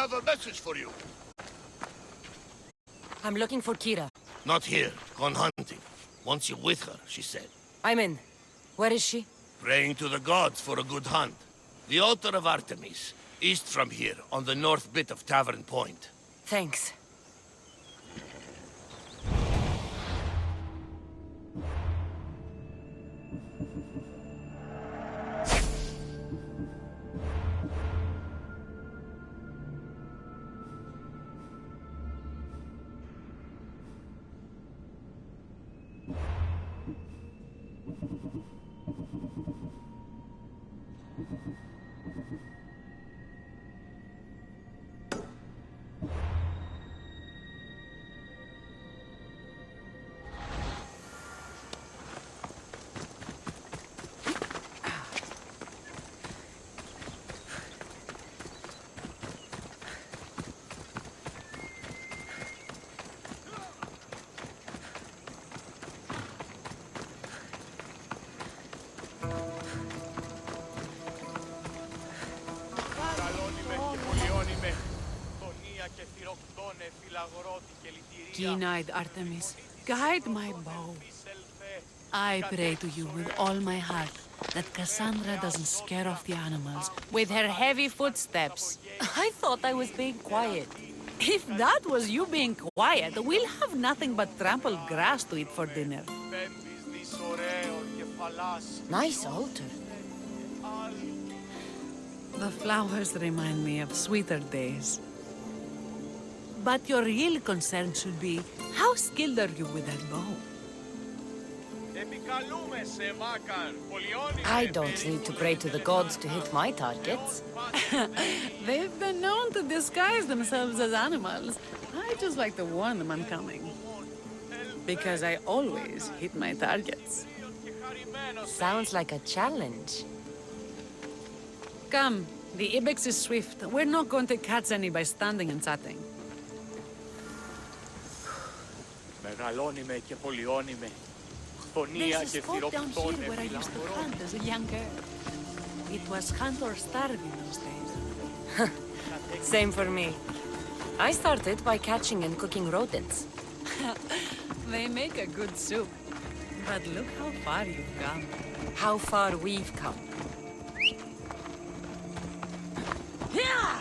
have a message for you. I'm looking for Kira. Not here. Gone hunting. Wants you with her, she said. I'm in. Where is she? Praying to the gods for a good hunt. The altar of Artemis, east from here, on the north bit of Tavern Point. Thanks. Keen-eyed Artemis, guide my bow. I pray to you with all my heart that Cassandra doesn't scare off the animals with her heavy footsteps. I thought I was being quiet. If that was you being quiet, we'll have nothing but trampled grass to eat for dinner. Nice altar. The flowers remind me of sweeter days. But your real concern should be, how skilled are you with that bow? I don't need to pray to the gods to hit my targets. They've been known to disguise themselves as animals. I just like to warn them I'm coming. Because I always hit my targets. Sounds like a challenge. Come, the ibex is swift. We're not going to catch any by standing and chatting. There's a spot down here where I used to hunt as a young girl. It was hunt or starve in those days. Same for me. I started by catching and cooking rodents. They make a good soup. But look how far you've come. How far we've come. Yeah!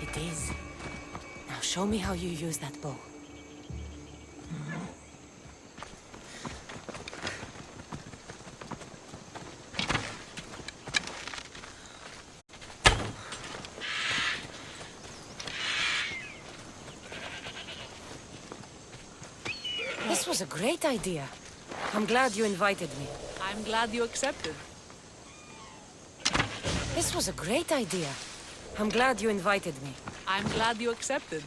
It is. Now show me how you use that bow. This was a great idea. I'm glad you invited me. I'm glad you accepted. This was a great idea. I'm glad you invited me. I'm glad you accepted.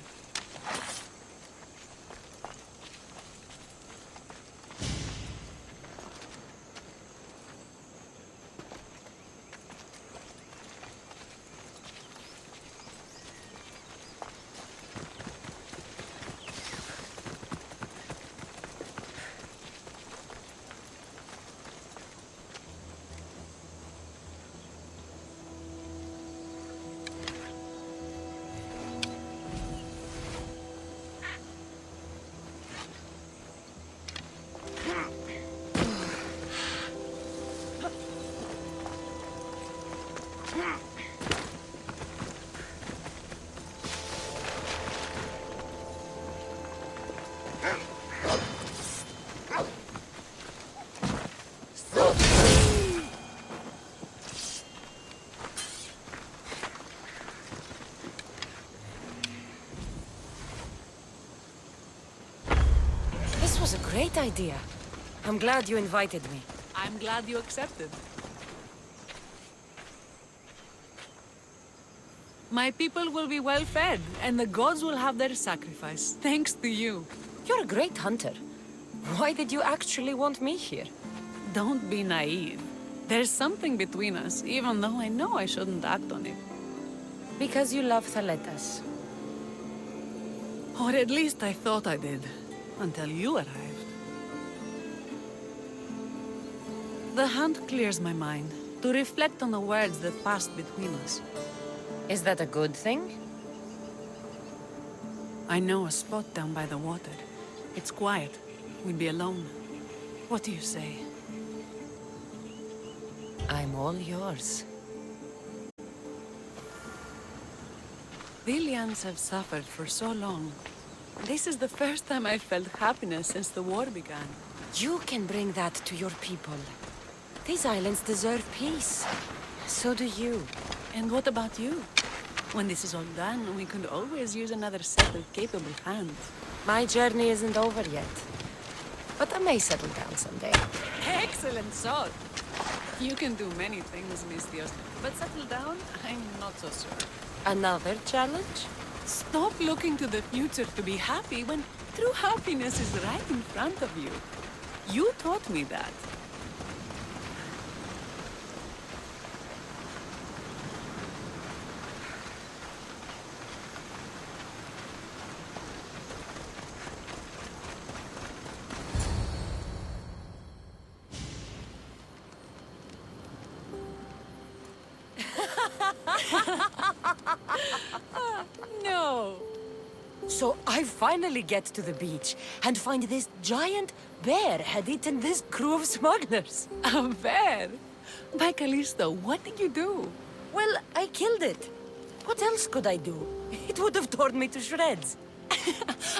This was a great idea. I'm glad you invited me. I'm glad you accepted. My people will be well fed, and the gods will have their sacrifice, thanks to you. You're a great hunter. Why did you actually want me here? Don't be naive. There's something between us, even though I know I shouldn't act on it. Because you love Thaletas. Or at least I thought I did, until you arrived. The hunt clears my mind, to reflect on the words that passed between us. Is that a good thing? I know a spot down by the water. It's quiet. We'd be alone. What do you say? I'm all yours. Billions have suffered for so long. This is the first time I've felt happiness since the war began. You can bring that to your people. These islands deserve peace. So do you. And what about you? When this is all done, we could always use another set of capable hands. My journey isn't over yet. But I may settle down someday. Excellent thought! You can do many things, Mistios, but settle down, I'm not so sure. Another challenge? Stop looking to the future to be happy when true happiness is right in front of you. You taught me that. No. So I finally get to the beach and find this giant bear had eaten this crew of smugglers. A bear? By Callisto, what did you do? Well, I killed it. What else could I do? It would have torn me to shreds.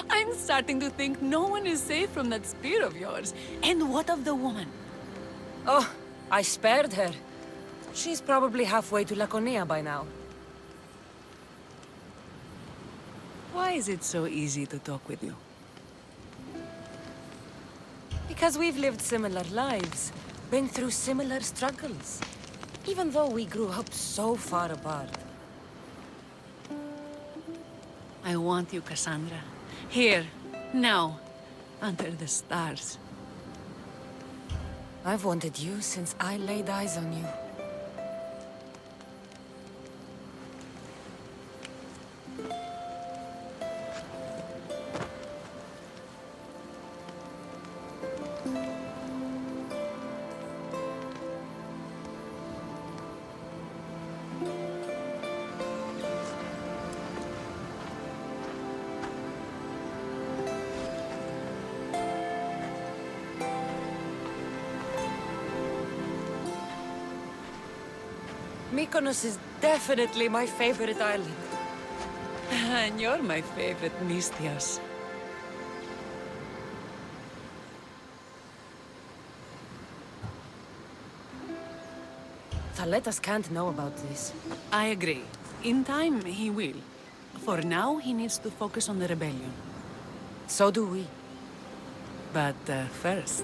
I'm starting to think no one is safe from that spear of yours. And what of the woman? Oh, I spared her. She's probably halfway to Laconia by now. Why is it so easy to talk with you? Because we've lived similar lives, been through similar struggles. Even though we grew up so far apart. I want you, Cassandra. Here, now, under the stars. I've wanted you since I laid eyes on you. Mykonos is definitely my favorite island. And you're my favorite, Mistios. Thaletas can't know about this. I agree. In time, he will. For now, he needs to focus on the rebellion. So do we. But first...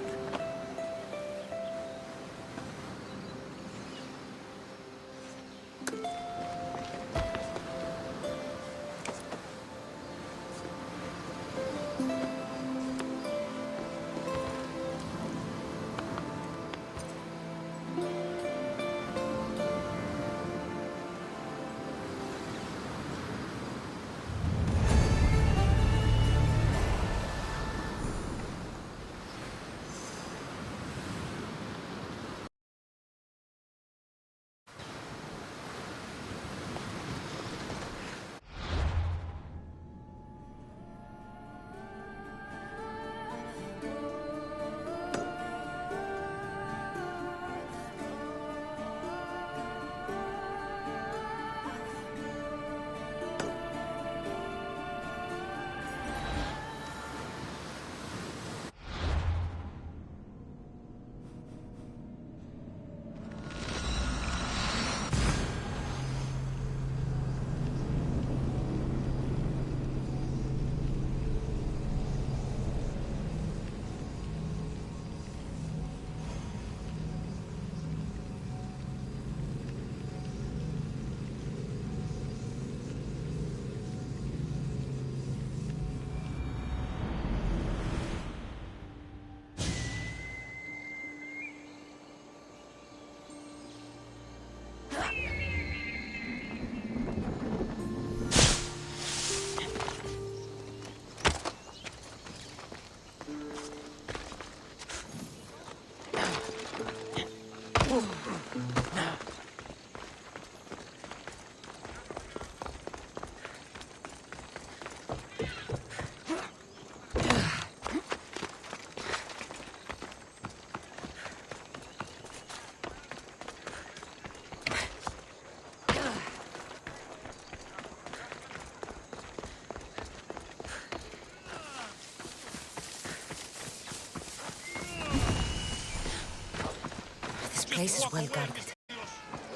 place is well guarded.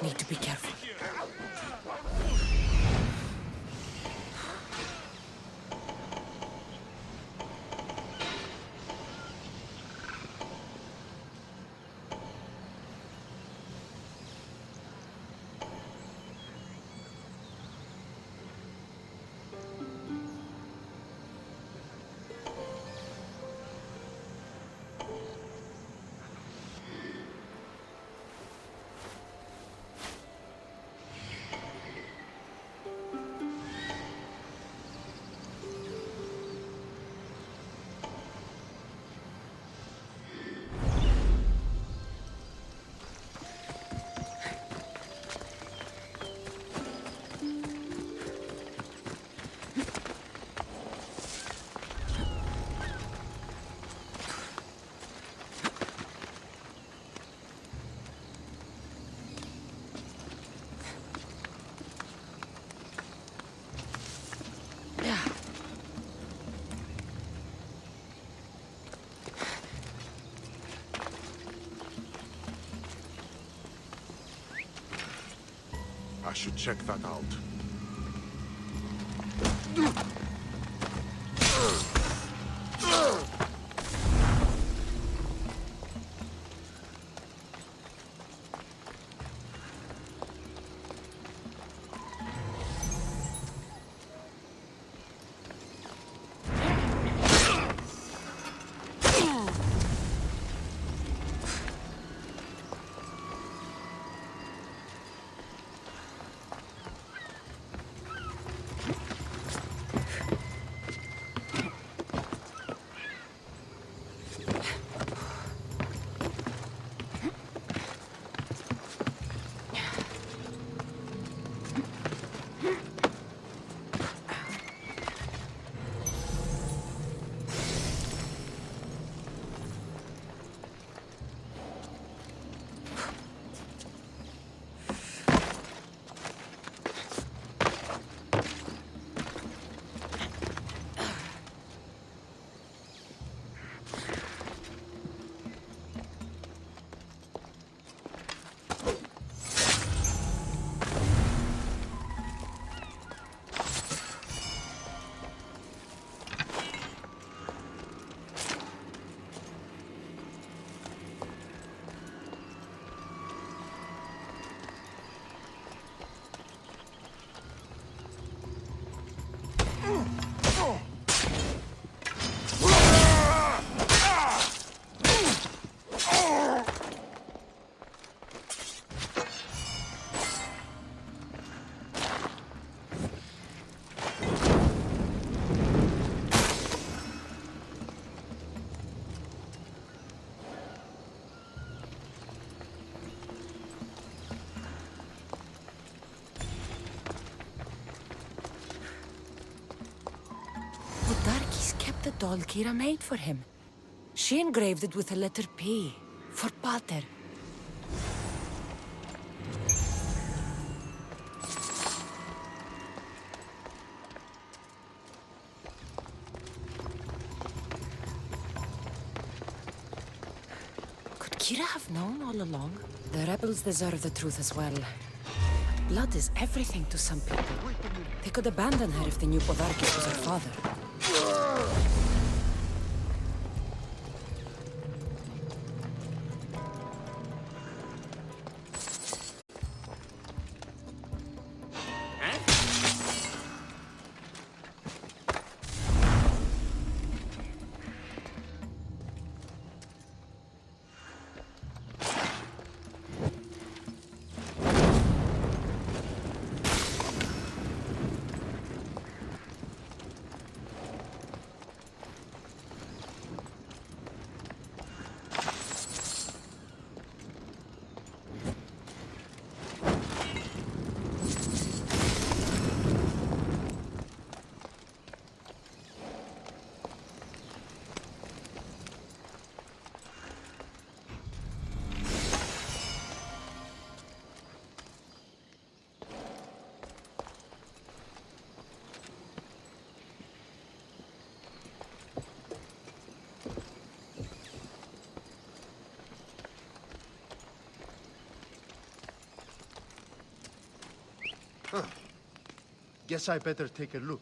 Need to be careful. I should check that out. Podarkes kept the doll Kira made for him. She engraved it with the letter P, for Pater. Could Kira have known all along? The rebels deserve the truth as well. But blood is everything to some people. They could abandon her if they knew Podarkes was her father. Guess I better take a look.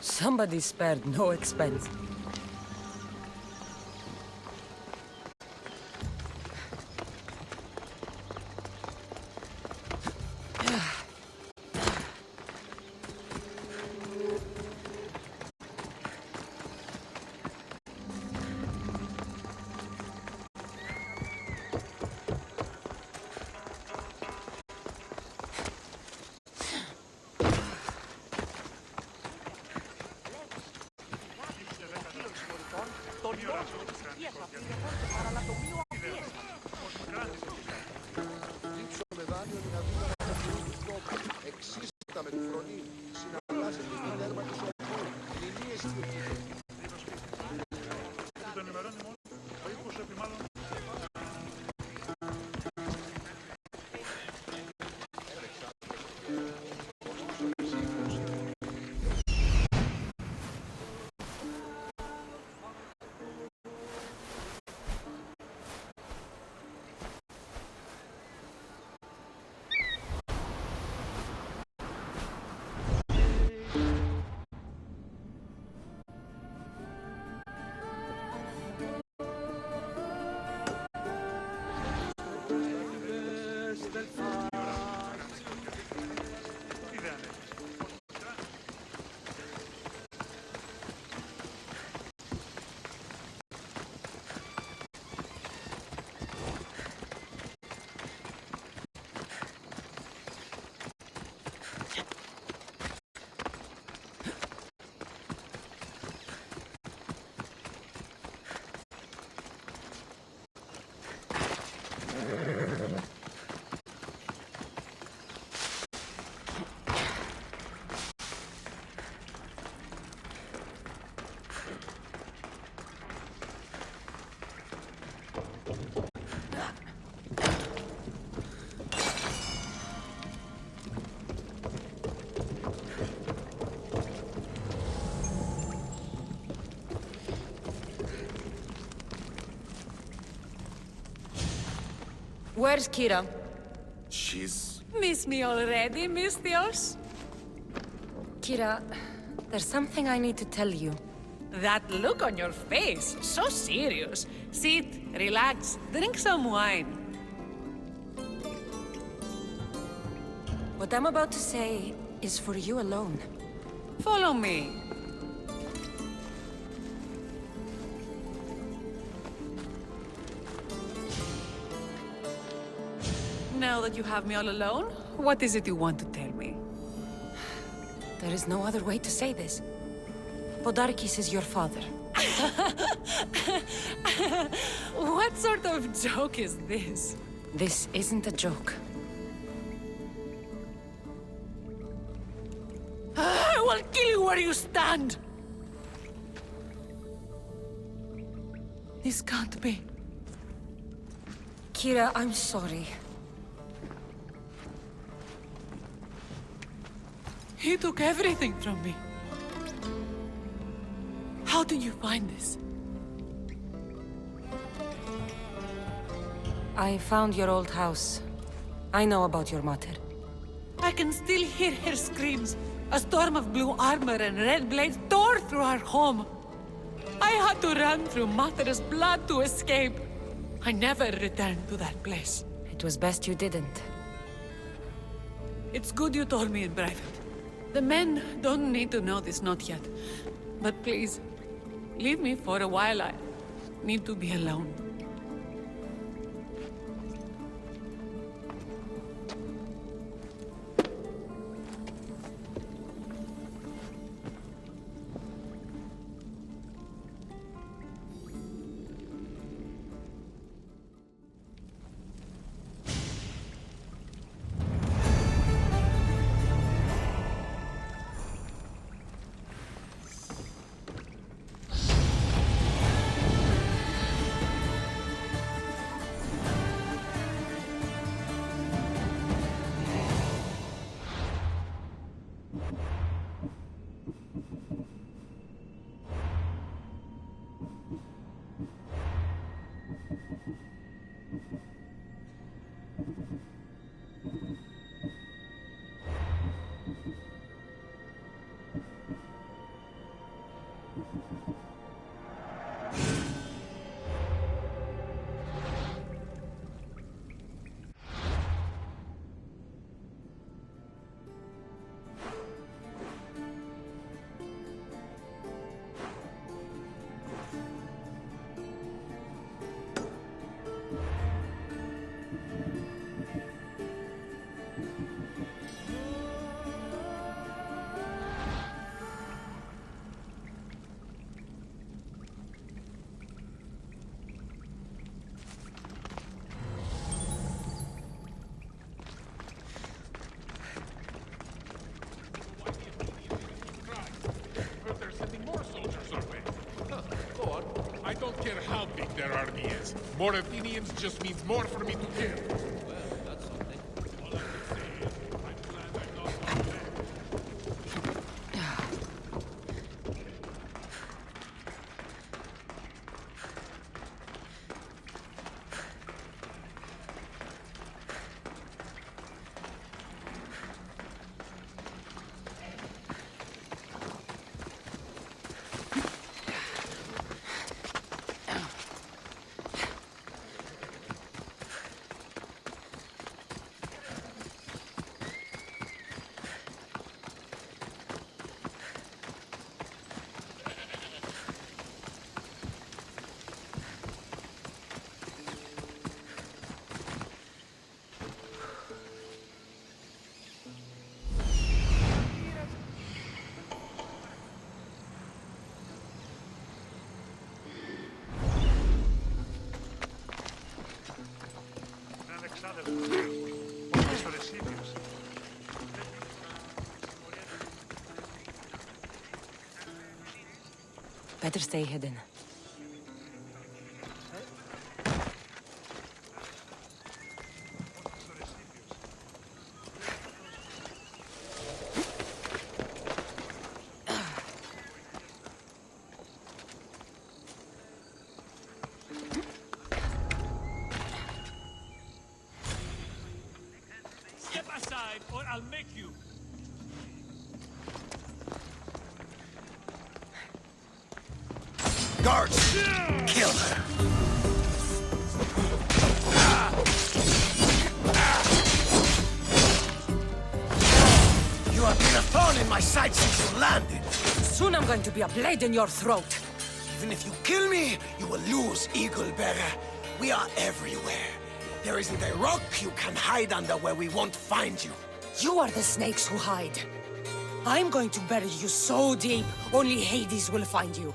Somebody spared no expense. Where's Kira? She's... Miss me already, Mistios? Kira, there's something I need to tell you. That look on your face, so serious. Sit, relax, drink some wine. What I'm about to say is for you alone. Follow me. Now that you have me all alone, what is it you want to tell me? There is no other way to say this. Podarkes is your father. What sort of joke is this? This isn't a joke. I will kill you where you stand! This can't be. Kira, I'm sorry. He took everything from me. How did you find this? I found your old house. I know about your mother. I can still hear her screams. A storm of blue armor and red blades tore through our home. I had to run through Mater's blood to escape. I never returned to that place. It was best you didn't. It's good you told me in private. The men don't need to know this, not yet. But please, leave me for a while. I need to be alone. Their army is. More Athenians just means more for me to kill. Well, that's something. All I can say is, I'm glad I'm not on there. Better stay hidden. Step aside, or I'll make you. Guards! Kill her! You have been a thorn in my side since you landed! Soon I'm going to be a blade in your throat. Even if you kill me, you will lose, Eagle Bearer. We are everywhere. There isn't a rock you can hide under where we won't find you. You are the snakes who hide. I'm going to bury you so deep, only Hades will find you.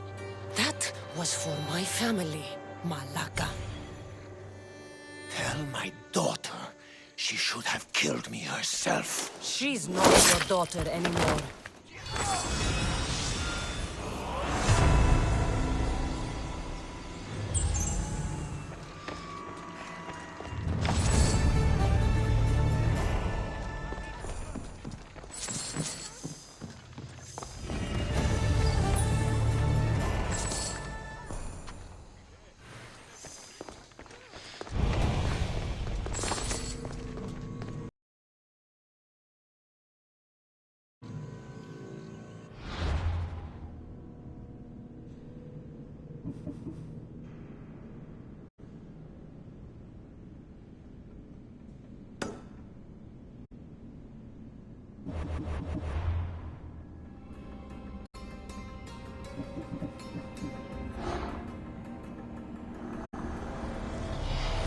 That was for my family, Malaka. Tell my daughter she should have killed me herself. She's not your daughter anymore.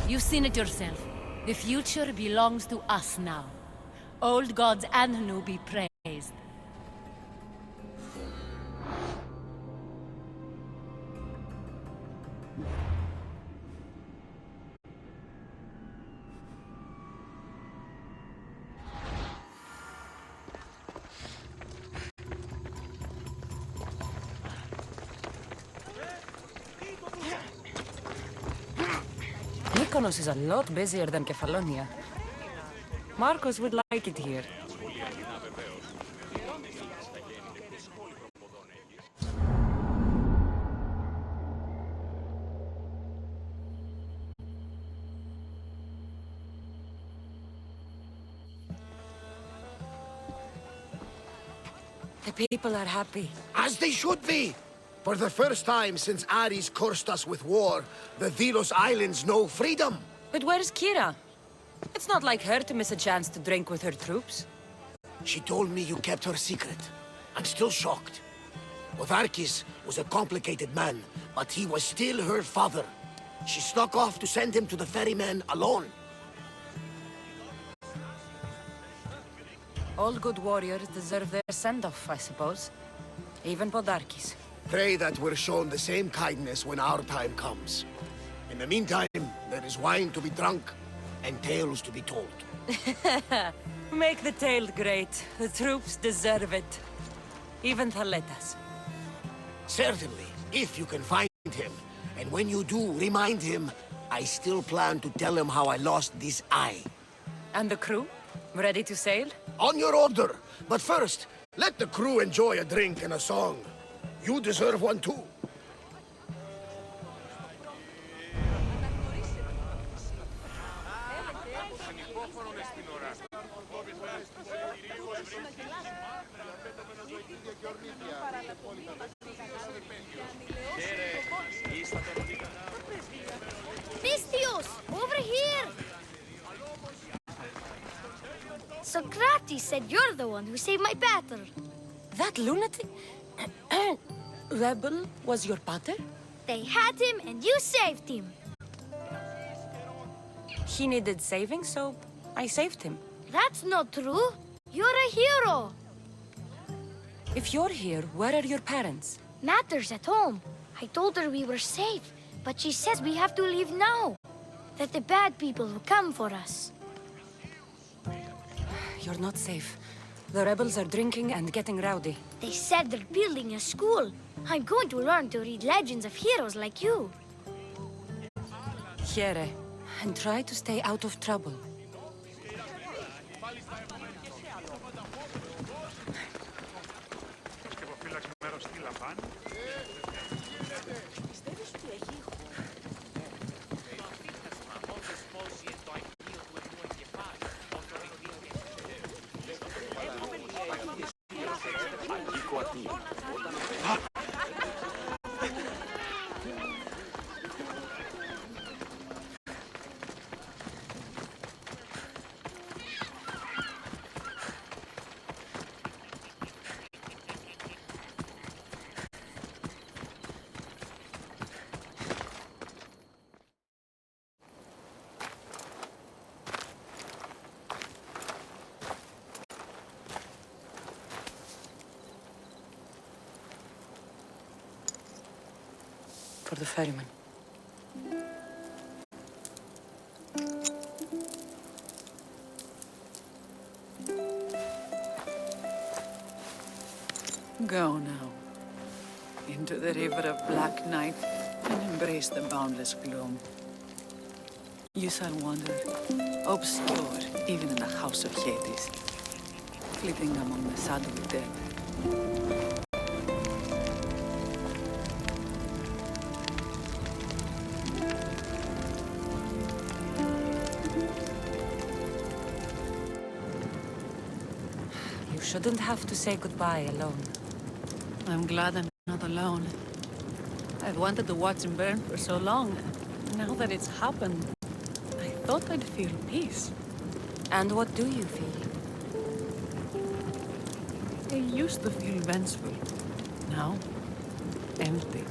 You've seen it yourself. The future belongs to us now. Old gods and new be praised. Mykonos is a lot busier than Kefalonia. Marcos would like it here. The people are happy. As they should be! For the first time since Ares cursed us with war, the Delos Islands know freedom! But where's Kira? It's not like her to miss a chance to drink with her troops. She told me you kept her secret. I'm still shocked. Podarkes was a complicated man, but he was still her father. She snuck off to send him to the ferryman alone. All good warriors deserve their send-off, I suppose. Even Podarkes. Pray that we're shown the same kindness when our time comes. In the meantime, there is wine to be drunk, and tales to be told. Make the tale great. The troops deserve it. Even Thaletas. Certainly, if you can find him. And when you do, remind him, I still plan to tell him how I lost this eye. And the crew? Ready to sail? On your order. But first, let the crew enjoy a drink and a song. You deserve one too. Misthios, over here! Socrates said you're the one who saved my pater. That lunatic... Rebel was your pater? They had him and you saved him. He needed saving, so I saved him. That's not true. You're a hero. If you're here, where are your parents? Matter's at home. I told her we were safe, but she says we have to leave now. That the bad people will come for us. You're not safe. The rebels are drinking and getting rowdy. They said they're building a school. I'm going to learn to read legends of heroes like you. Here, and try to stay out of trouble. for the ferryman. Go now. Into the river of black night and embrace the boundless gloom. You shall wander, obscure even in the house of Hades, flitting among the shadowy dead. You shouldn't have to say goodbye alone. I'm glad I'm not alone. I've wanted to watch him burn for so long. Now that it's happened, I thought I'd feel peace. And what do you feel? I used to feel vengeful. Now, empty.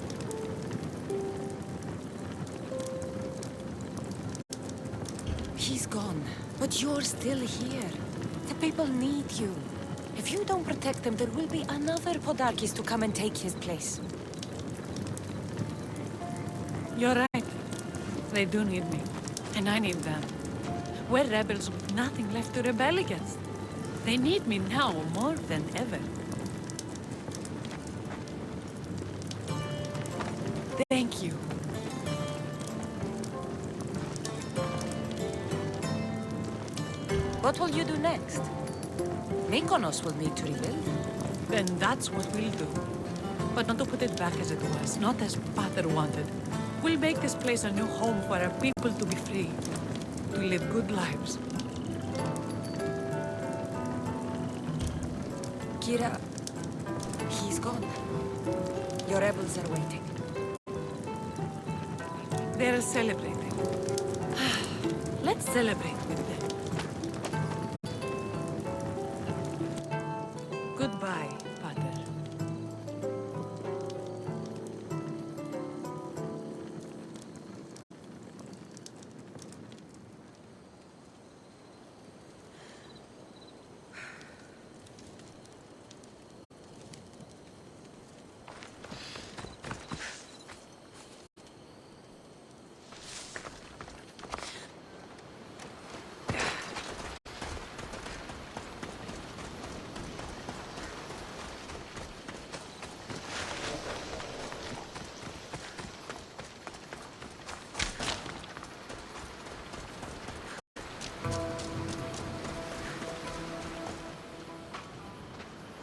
He's gone, but you're still here. The people need you. If you don't protect them, there will be another Podarkes to come and take his place. You're right. They do need me. And I need them. We're rebels with nothing left to rebel against. They need me now more than ever. Thank you. What will you do next? Mykonos will need to rebuild. Then that's what we'll do. But not to put it back as it was, not as Pater wanted. We'll make this place a new home for our people to be free, to live good lives. Kira, he's gone. Your rebels are waiting. They're celebrating. Let's celebrate with them. Goodbye, Pater.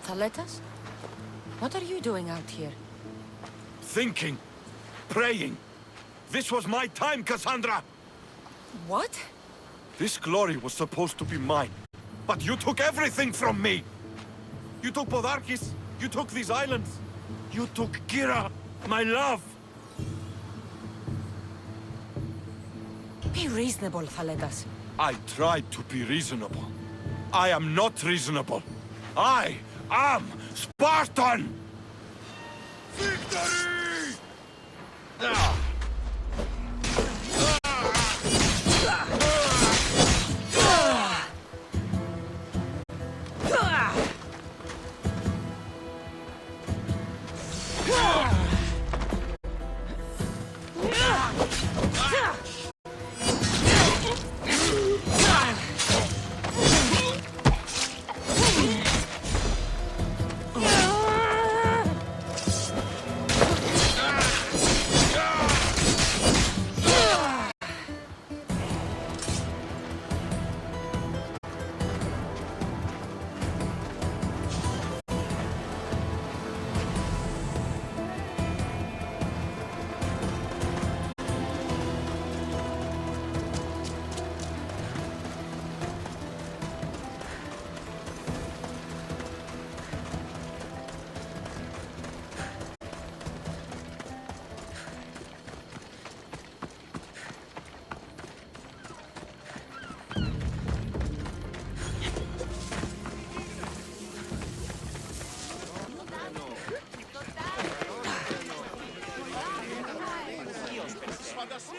Thaletas? What are you doing out here? Thinking. Praying. This was my time, Cassandra! What? This glory was supposed to be mine. But you took everything from me! You took Podarkes, you took these islands, you took Kira, my love! Be reasonable, Thaletas. I tried to be reasonable. I am not reasonable. I am Spartan! Victory!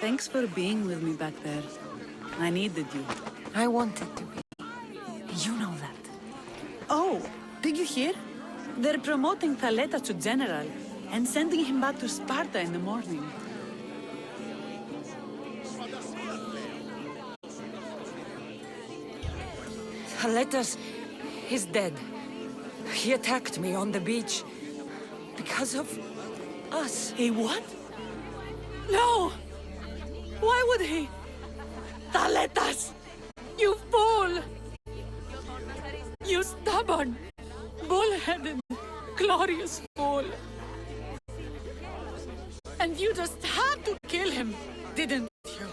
Thanks for being with me back there. I needed you. I wanted to be. You know that. Oh, did you hear? They're promoting Thaletas to general and sending him back to Sparta in the morning. Aletas is dead. He attacked me on the beach. Because of us. He what? No! Why would he? Taletas! You fool! You stubborn, bull-headed, glorious fool! And you just had to kill him, didn't you?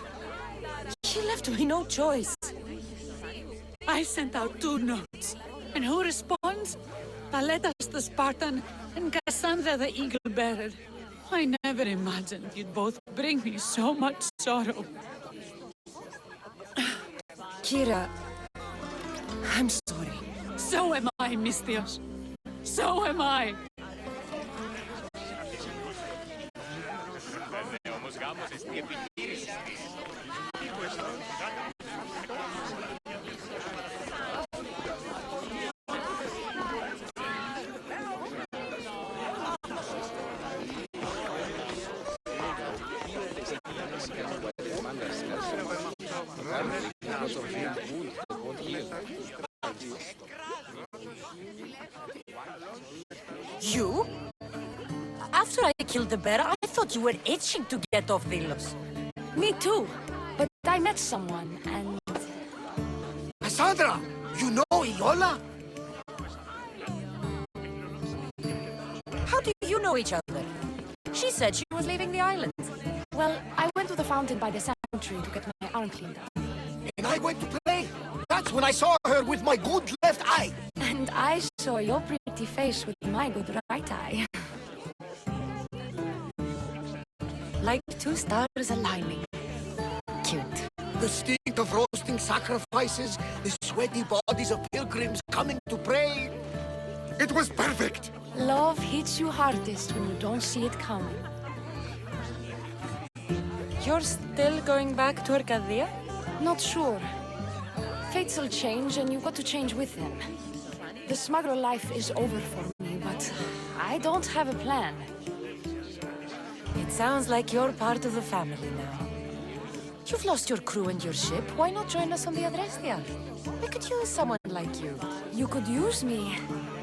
She left me no choice. I sent out 2 notes. And who responds? Taletas the Spartan and Cassandra the Eagle-Bearer. I never imagined you'd both bring me so much sorrow. Kira, I'm sorry. So am I, Mistios. So am I. You? After I killed the bear, I thought you were itching to get off Delos. Me too. But I met someone, and... Cassandra, you know Iola? How do you know each other? She said she was leaving the island. Well, I went to the fountain by the sanctuary to get my arm cleaned up. And I went to play. That's when I saw her with my good left eye. And I saw your pretty face with my good right eye. Like 2 stars aligning. Cute. The stink of roasting sacrifices, the sweaty bodies of pilgrims coming to pray. It was perfect. Love hits you hardest when you don't see it coming. You're still going back to Arcadia? Not sure. Fates will change, and you got to change with them. The smuggler life is over for me, but I don't have a plan. It sounds like you're part of the family now. You've lost your crew and your ship. Why not join us on the Adrestia? We could use someone like you. You could use me.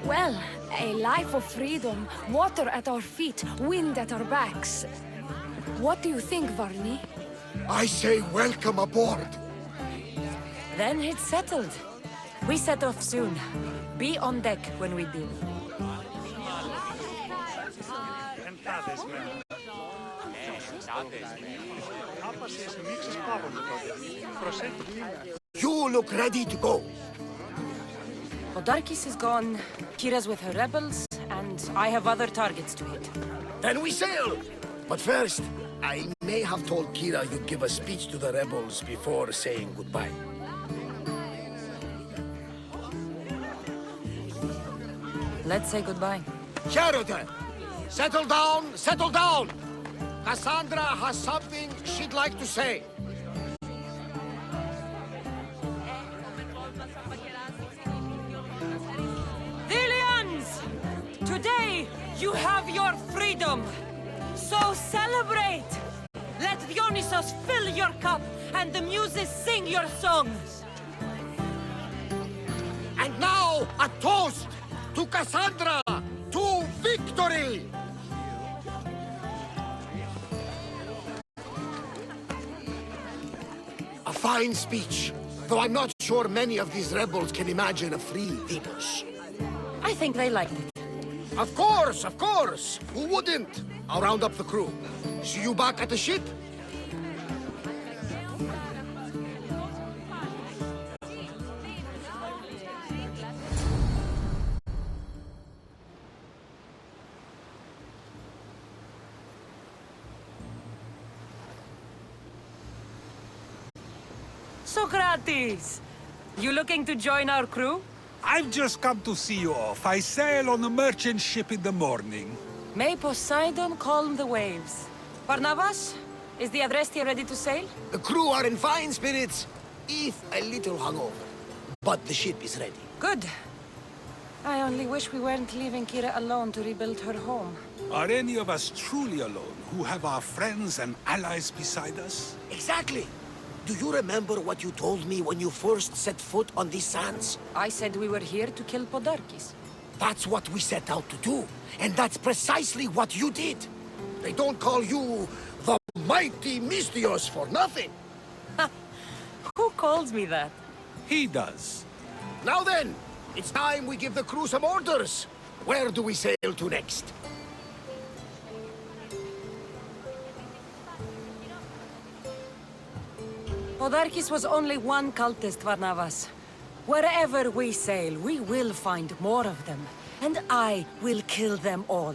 Well, a life of freedom, water at our feet, wind at our backs. What do you think, Varney? I say welcome aboard. Then it's settled. We set off soon. Be on deck when we do. You look ready to go. Podarkes is gone, Kira's with her rebels, and I have other targets to hit. Then we sail. But first, I may have told Kira you'd give a speech to the rebels before saying goodbye. Let's say goodbye. Sheridan, settle down, settle down! Cassandra has something she'd like to say. Delians! Today, you have your freedom. So celebrate! Let Dionysos fill your cup, and the muses sing your songs. And now, a toast to Cassandra, to victory! A fine speech, though I'm not sure many of these rebels can imagine a free Delos. I think they liked it. Of course, of course! Who wouldn't? I'll round up the crew. See you back at the ship? Socrates! You looking to join our crew? I've just come to see you off. I sail on a merchant ship in the morning. May Poseidon calm the waves. Barnabas, is the Adrestia ready to sail? The crew are in fine spirits, if a little hungover. But the ship is ready. Good. I only wish we weren't leaving Kira alone to rebuild her home. Are any of us truly alone, who have our friends and allies beside us? Exactly. Do you remember what you told me when you first set foot on these sands? I said we were here to kill Podarkes. That's what we set out to do, and that's precisely what you did. They don't call you the mighty Mystios for nothing. Who calls me that? He does. Now then, it's time we give the crew some orders. Where do we sail to next? Podarkes was only one cultist, Varnavas. Wherever we sail, we will find more of them. And I will kill them all.